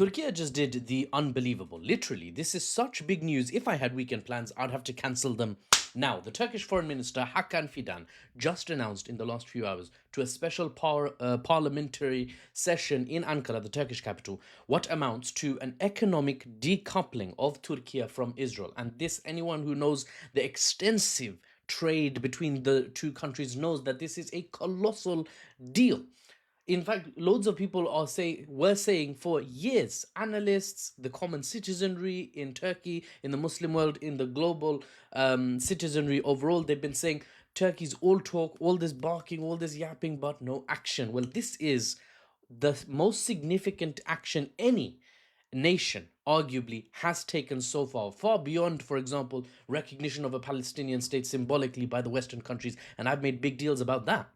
Turkey just did the unbelievable. Literally, this is such big news. If I had weekend plans, I'd have to cancel them now. The Turkish Foreign Minister Hakan Fidan just announced in the last few hours to a special parliamentary session in Ankara, the Turkish capital, what amounts to an economic decoupling of Turkey from Israel. And this, anyone who knows the extensive trade between the two countries knows that this is a colossal deal. In fact, loads of people were saying for years, analysts, the common citizenry in Turkey, in the Muslim world, in the global citizenry overall, they've been saying Turkey's all talk, all this barking, all this yapping, but no action. Well, this is the most significant action any nation arguably has taken so far beyond, for example, recognition of a Palestinian state symbolically by the Western countries, and I've made big deals about that.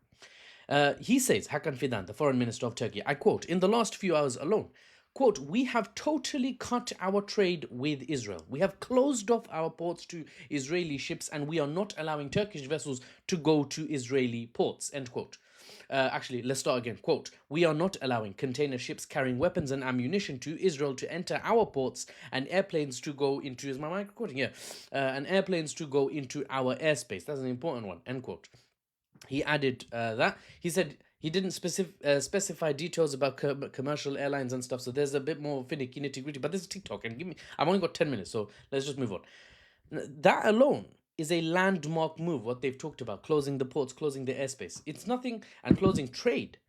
He says, Hakan Fidan, the foreign minister of Turkey, I quote, in the last few hours alone, quote, we have totally cut our trade with Israel. We have closed off our ports to Israeli ships and we are not allowing Turkish vessels to go to Israeli ports, end quote. Actually, let's start again. Quote, we are not allowing container ships carrying weapons and ammunition to Israel to enter our ports and airplanes to go into, is my mic recording? Yeah. And airplanes to go into our airspace. That's an important one, end quote. He added that. He said he didn't specify details about commercial airlines and stuff, so there's a bit more finicky nitty-gritty, but this is TikTok, and I've only got 10 minutes, so let's just move on. That alone is a landmark move, what they've talked about, closing the ports, closing the airspace. It's nothing, and closing trade.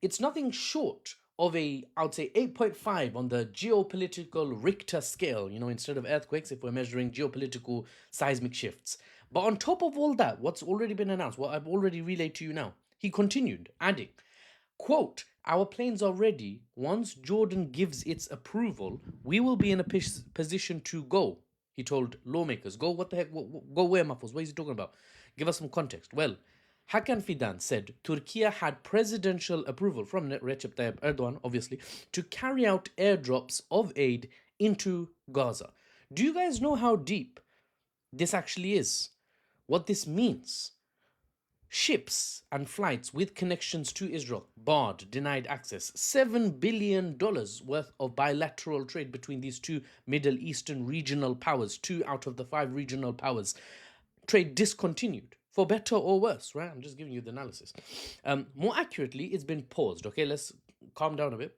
It's nothing short of I would say 8.5 on the geopolitical Richter scale, instead of earthquakes, if we're measuring geopolitical seismic shifts. But on top of all that, what's already been announced, what I've already relayed to you now, he continued, adding, quote, our planes are ready. Once Jordan gives its approval, we will be in a position to go. He told lawmakers, go, what the heck, go where, Mahfouz? What is he talking about? Give us some context. Well, Hakan Fidan said Turkey had presidential approval from Recep Tayyip Erdogan, obviously, to carry out airdrops of aid into Gaza. Do you guys know how deep this actually is? What this means? Ships and flights with connections to Israel barred, denied access. $7 billion worth of bilateral trade between these two Middle Eastern regional powers, 2 out of the 5 regional powers. Trade discontinued, for better or worse, right? I'm just giving you the analysis. More accurately, it's been paused. Okay, let's calm down a bit.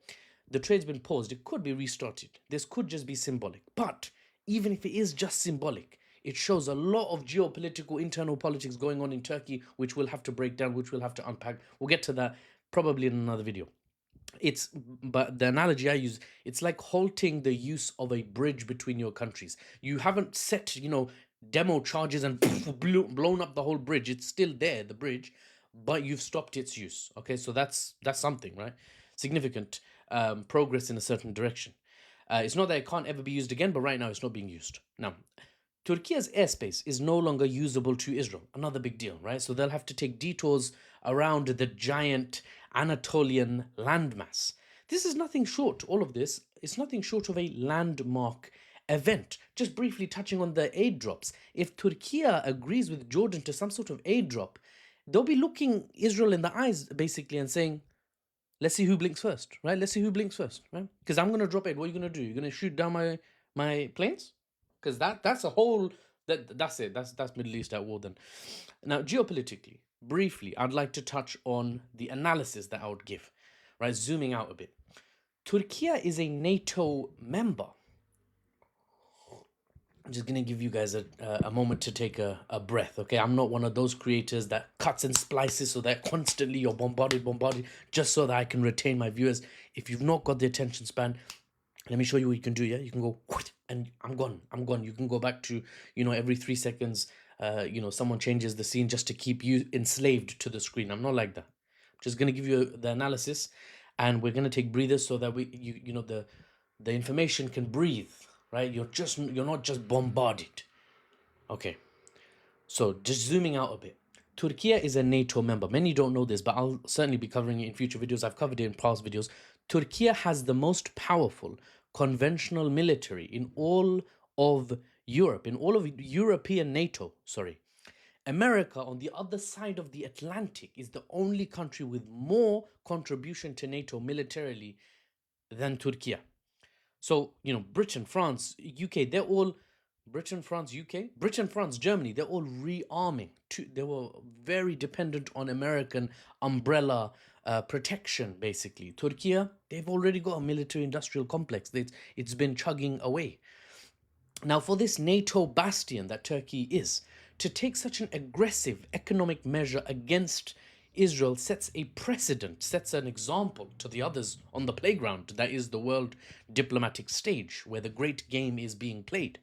The trade's been paused. It could be restarted. This could just be symbolic. But even if it is just symbolic, it shows a lot of geopolitical internal politics going on in Turkey, which we'll have to break down, which we'll have to unpack. We'll get to that probably in another video. But the analogy I use, it's like halting the use of a bridge between your countries. You haven't set, demo charges and blown up the whole bridge. It's still there, the bridge, but you've stopped its use. Okay, so that's something, right? Significant progress in a certain direction. It's not that it can't ever be used again, but right now it's not being used. Now, Turkey's airspace is no longer usable to Israel. Another big deal, right? So they'll have to take detours around the giant Anatolian landmass. This is nothing short, all of this, it's nothing short of a landmark event. Just briefly touching on the airdrops. If Turkey agrees with Jordan to some sort of airdrop, they'll be looking Israel in the eyes, basically, and saying, let's see who blinks first, right? Let's see who blinks first, right? Because I'm going to drop aid. What are you going to do? You're going to shoot down my planes? Because that's a whole, that's it. That's Middle East at war then. Now, geopolitically, briefly, I'd like to touch on the analysis that I would give, right? Zooming out a bit. Turkey is a NATO member. I'm just going to give you guys a moment to take a breath, okay? I'm not one of those creators that cuts and splices so that constantly you're bombarded, just so that I can retain my viewers. If you've not got the attention span, let me show you what you can do, yeah? You can go, and I'm gone. You can go back to, every 3 seconds, someone changes the scene just to keep you enslaved to the screen. I'm not like that. I'm just going to give you the analysis, and we're going to take breathers so that the information can breathe, right? You're not just bombarded. Okay. So just zooming out a bit. Turkey is a NATO member. Many don't know this, but I'll certainly be covering it in future videos. I've covered it in past videos. Turkey has the most powerful conventional military in all of Europe, in all of European NATO, America, on the other side of the Atlantic, is the only country with more contribution to NATO militarily than Turkey. So, Britain, France, UK, they're all Britain, France, UK, Britain, France, Germany, they're all rearming. They were very dependent on American umbrella protection, basically. Turkey, they've already got a military industrial complex. It's been chugging away. Now, for this NATO bastion that Turkey is, to take such an aggressive economic measure against Israel sets a precedent, sets an example to the others on the playground that is the world diplomatic stage where the great game is being played.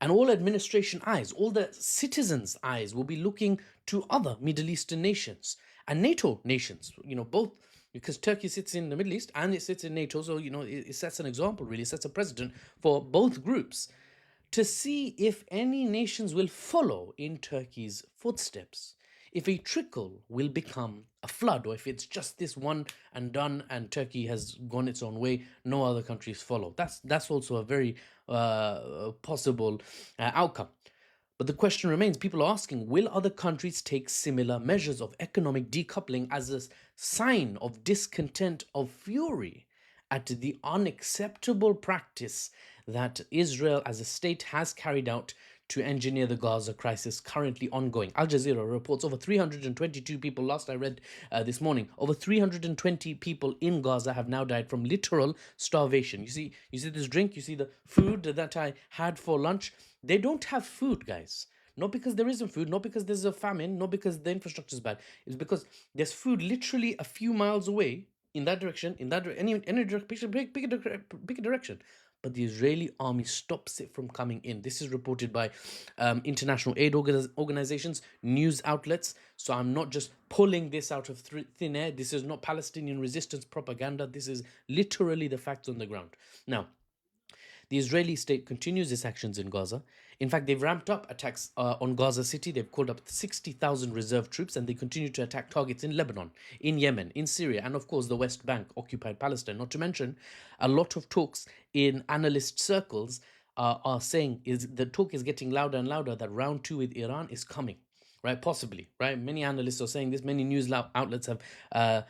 And all administration eyes, all the citizens' eyes will be looking to other Middle Eastern nations and NATO nations, both because Turkey sits in the Middle East and it sits in NATO. So, it sets an example, really, it sets a precedent for both groups to see if any nations will follow in Turkey's footsteps. If a trickle will become a flood, or if it's just this one and done and Turkey has gone its own way, no other countries follow. That's also a very possible outcome. But the question remains, people are asking, will other countries take similar measures of economic decoupling as a sign of discontent, of fury at the unacceptable practice that Israel as a state has carried out to engineer the Gaza crisis currently ongoing? Al Jazeera reports over 322 people, last I read this morning, over 320 people in Gaza have now died from literal starvation. You see this drink, you see the food that I had for lunch. They don't have food, guys. Not because there isn't food, not because there's a famine, not because the infrastructure is bad. It's because there's food literally a few miles away in that direction, any direction, pick a direction. But the Israeli army stops it from coming in. This is reported by international aid organizations, news outlets. So I'm not just pulling this out of thin air. This is not Palestinian resistance propaganda. This is literally the facts on the ground. Now, the Israeli state continues its actions in Gaza. In fact, they've ramped up attacks on Gaza City. They've called up 60,000 reserve troops and they continue to attack targets in Lebanon, in Yemen, in Syria, and of course the West Bank, occupied Palestine. Not to mention, a lot of talks in analyst circles are saying the talk is getting louder and louder that round two with Iran is coming. Right, possibly, right? Many analysts are saying this. Many news outlets have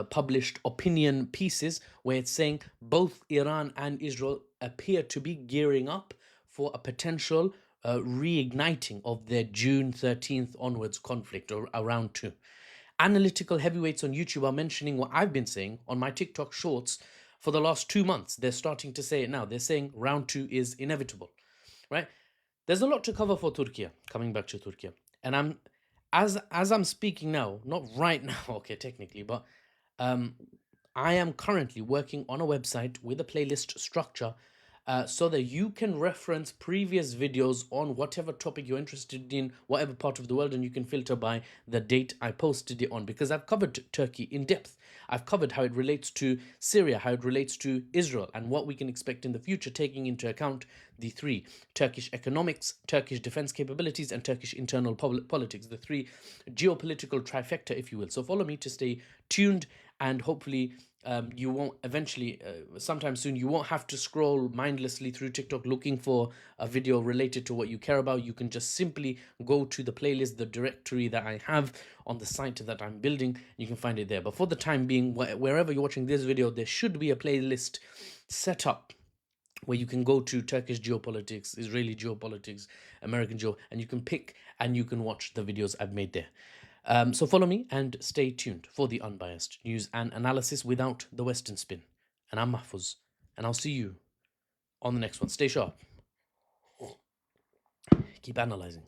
published opinion pieces where it's saying both Iran and Israel appear to be gearing up for a potential reigniting of their June 13th onwards conflict, or around two. Analytical heavyweights on YouTube are mentioning what I've been saying on my TikTok shorts for the last 2 months. They're starting to say it now. They're saying round two is inevitable, right? There's a lot to cover for Turkey, coming back to Turkey. And as I'm speaking now, not right now, okay, technically, but I am currently working on a website with a playlist structure so that you can reference previous videos on whatever topic you're interested in, whatever part of the world, and you can filter by the date I posted it on, because I've covered Turkey in depth. I've covered how it relates to Syria, how it relates to Israel, and what we can expect in the future, taking into account the three: Turkish economics, Turkish defense capabilities, and Turkish internal politics, the three geopolitical trifecta, if you will. So follow me to stay tuned, and hopefully you won't eventually, sometime soon, you won't have to scroll mindlessly through TikTok looking for a video related to what you care about. You can just simply go to the playlist, the directory that I have on the site that I'm building. You can find it there. But for the time being, wherever you're watching this video, there should be a playlist set up where you can go to Turkish geopolitics, Israeli geopolitics, American and you can pick and you can watch the videos I've made there. So follow me and stay tuned for the unbiased news and analysis without the Western spin. And I'm Mahfuz, and I'll see you on the next one. Stay sharp. Keep analyzing.